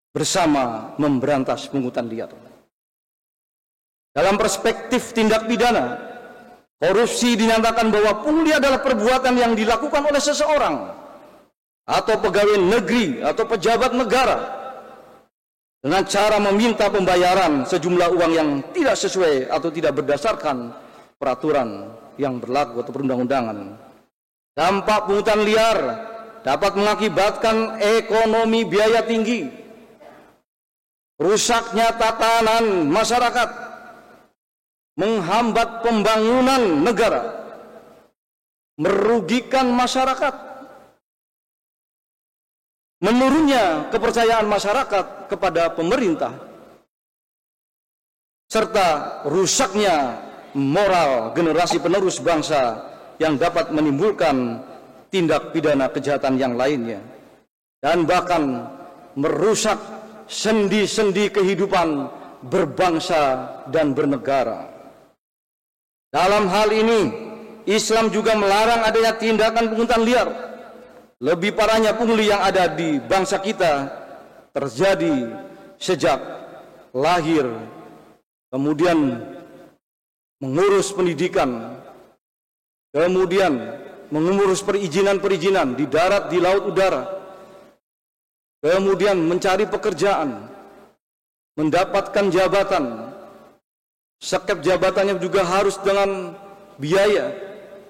bersama memberantas pungutan liar. Dalam perspektif tindak pidana, korupsi dinyatakan bahwa pungli adalah perbuatan yang dilakukan oleh seseorang atau pegawai negeri atau pejabat negara dengan cara meminta pembayaran sejumlah uang yang tidak sesuai atau tidak berdasarkan peraturan yang berlaku atau perundang-undangan. Dampak pungutan liar dapat mengakibatkan ekonomi biaya tinggi, rusaknya tatanan masyarakat, menghambat pembangunan negara, merugikan masyarakat, menurunnya kepercayaan masyarakat kepada pemerintah, serta rusaknya moral generasi penerus bangsa yang dapat menimbulkan tindak pidana kejahatan yang lainnya, dan bahkan merusak sendi-sendi kehidupan berbangsa dan bernegara. Dalam hal ini, Islam juga melarang adanya tindakan pungutan liar. Lebih parahnya pungli yang ada di bangsa kita terjadi sejak lahir, kemudian mengurus pendidikan, kemudian mengurus perizinan-perizinan di darat, di laut, udara, kemudian mencari pekerjaan, mendapatkan jabatan, setiap jabatannya juga harus dengan biaya,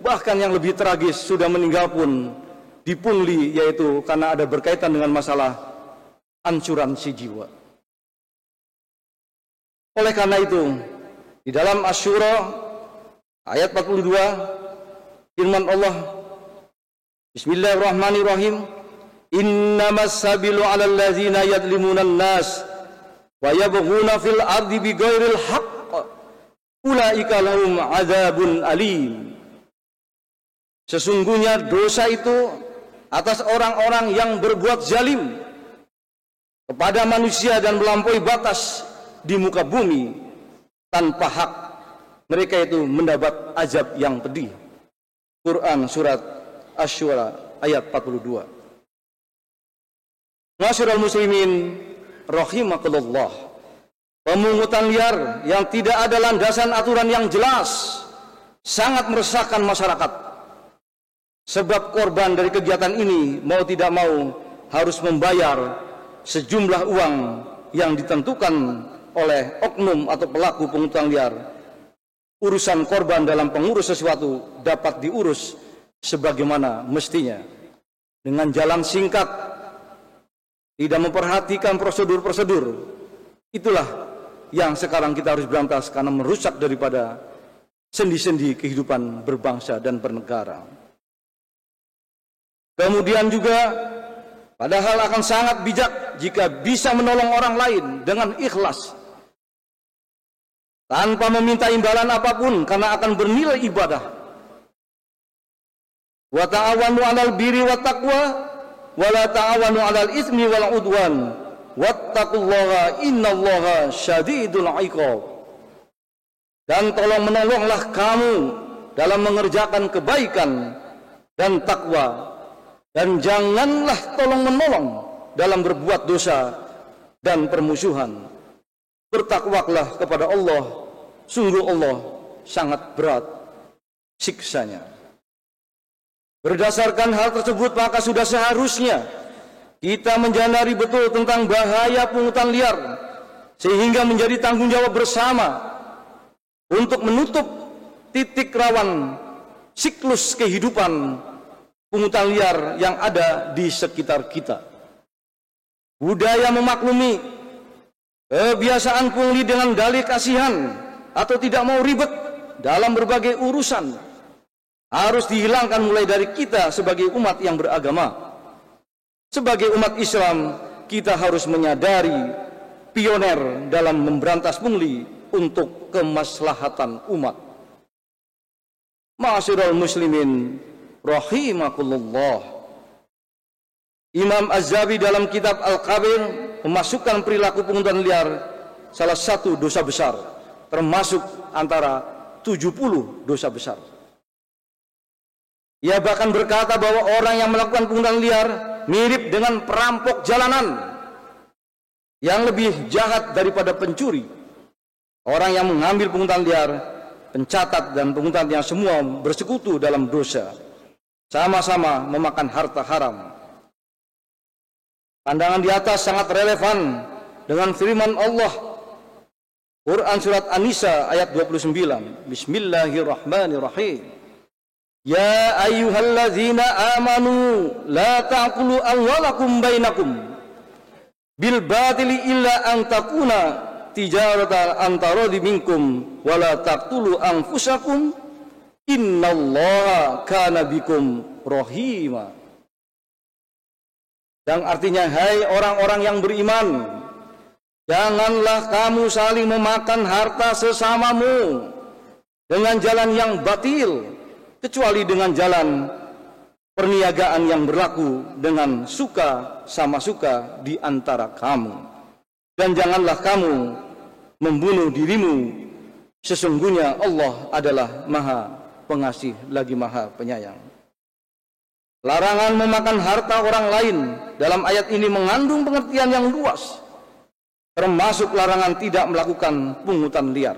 bahkan yang lebih tragis sudah meninggal pun dipungli, yaitu karena ada berkaitan dengan masalah asuransi jiwa. Oleh karena itu, di dalam Asy-Syura ayat 42 firman Allah, Bismillahirrahmanirrahim, innamas sabilu 'alal ladzina yadlimuna an-nas wa yabghuna fil ardi bighairil haqq ulaika lahum 'adzabun alim. Sesungguhnya dosa itu atas orang-orang yang berbuat zalim kepada manusia dan melampaui batas di muka bumi tanpa hak. Mereka itu mendapat azab yang pedih. Quran surat Asy-Syura ayat 42. Ma'asyiral muslimin rahimakumullah, pemungutan liar yang tidak ada landasan aturan yang jelas sangat meresahkan masyarakat. Sebab korban dari kegiatan ini mau tidak mau harus membayar sejumlah uang yang ditentukan oleh oknum atau pelaku pungutan liar. Urusan korban dalam pengurus sesuatu dapat diurus sebagaimana mestinya, dengan jalan singkat, tidak memperhatikan prosedur-prosedur. Itulah yang sekarang kita harus berantas karena merusak daripada sendi-sendi kehidupan berbangsa dan bernegara. Kemudian juga, padahal akan sangat bijak jika bisa menolong orang lain dengan ikhlas, tanpa meminta imbalan apapun, karena akan bernilai ibadah. Wa ta'awanu 'alal birri wat taqwa wa la ta'awanu 'alal itsmi wal 'udwan wattaqullaha innallaha syadidul 'iqab. Dan tolong menolonglah kamu dalam mengerjakan kebaikan dan takwa, dan janganlah tolong menolong dalam berbuat dosa dan permusuhan. Bertakwalah kepada Allah, sungguh Allah sangat berat siksanya. Berdasarkan hal tersebut, maka sudah seharusnya kita menyadari betul tentang bahaya pungutan liar, sehingga menjadi tanggung jawab bersama untuk menutup titik rawan siklus kehidupan pungutan liar yang ada di sekitar kita. Budaya memaklumi kebiasaan pungli dengan dalih kasihan atau tidak mau ribet dalam berbagai urusan harus dihilangkan mulai dari kita sebagai umat yang beragama. Sebagai umat Islam, kita harus menyadari pioner dalam memberantas pungli untuk kemaslahatan umat. Ma'asyiral muslimin rahimakumullah, Imam Az-Zahabi dalam kitab Al-Kabir memasukkan perilaku pungutan liar salah satu dosa besar, termasuk antara 70 dosa besar. Ia bahkan berkata bahwa orang yang melakukan pungutan liar mirip dengan perampok jalanan yang lebih jahat daripada pencuri, orang yang mengambil pungutan liar, pencatat dan pungutan yang semua bersekutu dalam dosa, sama-sama memakan harta haram. Pandangan di atas sangat relevan dengan firman Allah Quran surat An-Nisa ayat 29. Bismillahirrahmanirrahim. Ya ayyuhalladzina amanu la ta'kulu amwalakum bainakum bil batili illa an takuna tijaratan antaradi minkum wala taqtulu anfusakum innallaha kana bikum rahima. Dan artinya, hai orang-orang yang beriman, janganlah kamu saling memakan harta sesamamu dengan jalan yang batil, kecuali dengan jalan perniagaan yang berlaku dengan suka sama suka di antara kamu. Dan janganlah kamu membunuh dirimu, sesungguhnya Allah adalah Maha Pengasih lagi Maha Penyayang. Larangan memakan harta orang lain dalam ayat ini mengandung pengertian yang luas, termasuk larangan tidak melakukan pungutan liar.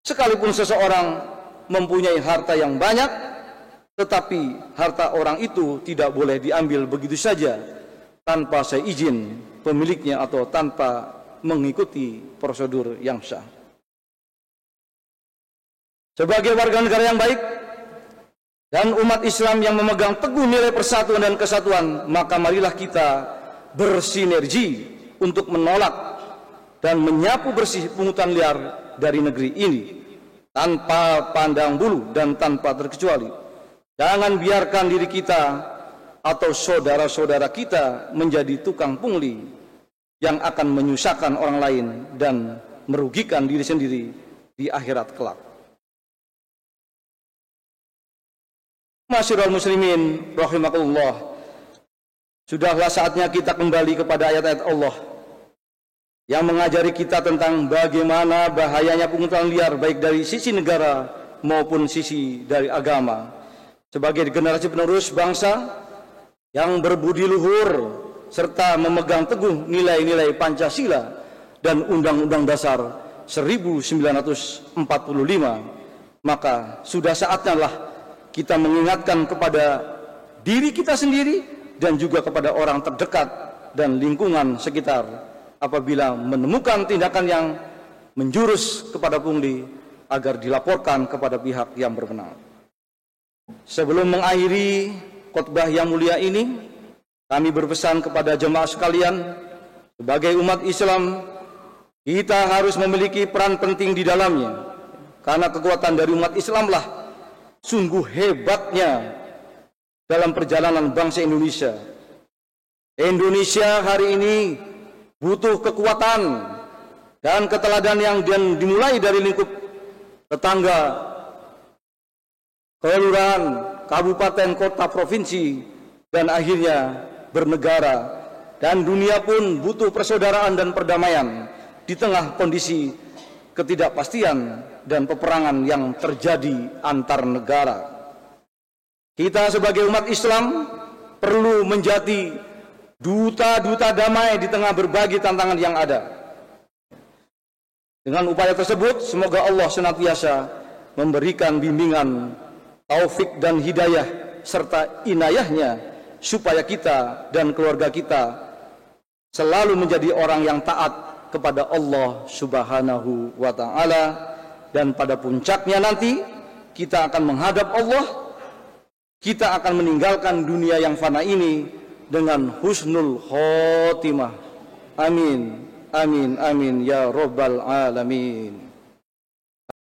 Sekalipun seseorang mempunyai harta yang banyak, tetapi harta orang itu tidak boleh diambil begitu saja tanpa seizin pemiliknya atau tanpa mengikuti prosedur yang sah. Sebagai warga negara yang baik dan umat Islam yang memegang teguh nilai persatuan dan kesatuan, maka marilah kita bersinergi untuk menolak dan menyapu bersih pungutan liar dari negeri ini tanpa pandang bulu dan tanpa terkecuali. Jangan biarkan diri kita atau saudara-saudara kita menjadi tukang pungli yang akan menyusahkan orang lain dan merugikan diri sendiri di akhirat kelak. Masyarul muslimin rahimakumullah, sudahlah saatnya kita kembali kepada ayat-ayat Allah yang mengajari kita tentang bagaimana bahayanya pungutan liar baik dari sisi negara maupun sisi dari agama. Sebagai generasi penerus bangsa yang berbudi luhur serta memegang teguh nilai-nilai Pancasila dan Undang-Undang Dasar 1945, maka sudah saatnya lah kita mengingatkan kepada diri kita sendiri dan juga kepada orang terdekat dan lingkungan sekitar apabila menemukan tindakan yang menjurus kepada pungli agar dilaporkan kepada pihak yang berwenang. Sebelum mengakhiri khotbah yang mulia ini, kami berpesan kepada jemaah sekalian, sebagai umat Islam kita harus memiliki peran penting di dalamnya, karena kekuatan dari umat Islamlah sungguh hebatnya dalam perjalanan bangsa Indonesia. Indonesia hari ini butuh kekuatan dan keteladanan yang dimulai dari lingkup tetangga, kelurahan, kabupaten, kota, provinsi, dan akhirnya bernegara. Dan dunia pun butuh persaudaraan dan perdamaian di tengah kondisi ketidakpastian dan peperangan yang terjadi antar negara. Kita sebagai umat Islam perlu menjadi duta-duta damai di tengah berbagai tantangan yang ada. Dengan upaya tersebut, semoga Allah senantiasa memberikan bimbingan, taufik dan hidayah serta inayahnya supaya kita dan keluarga kita selalu menjadi orang yang taat kepada Allah Subhanahu wa ta'ala. Dan pada puncaknya nanti kita akan menghadap Allah, kita akan meninggalkan dunia yang fana ini dengan husnul khotimah. Amin, amin, amin ya rabbal alamin.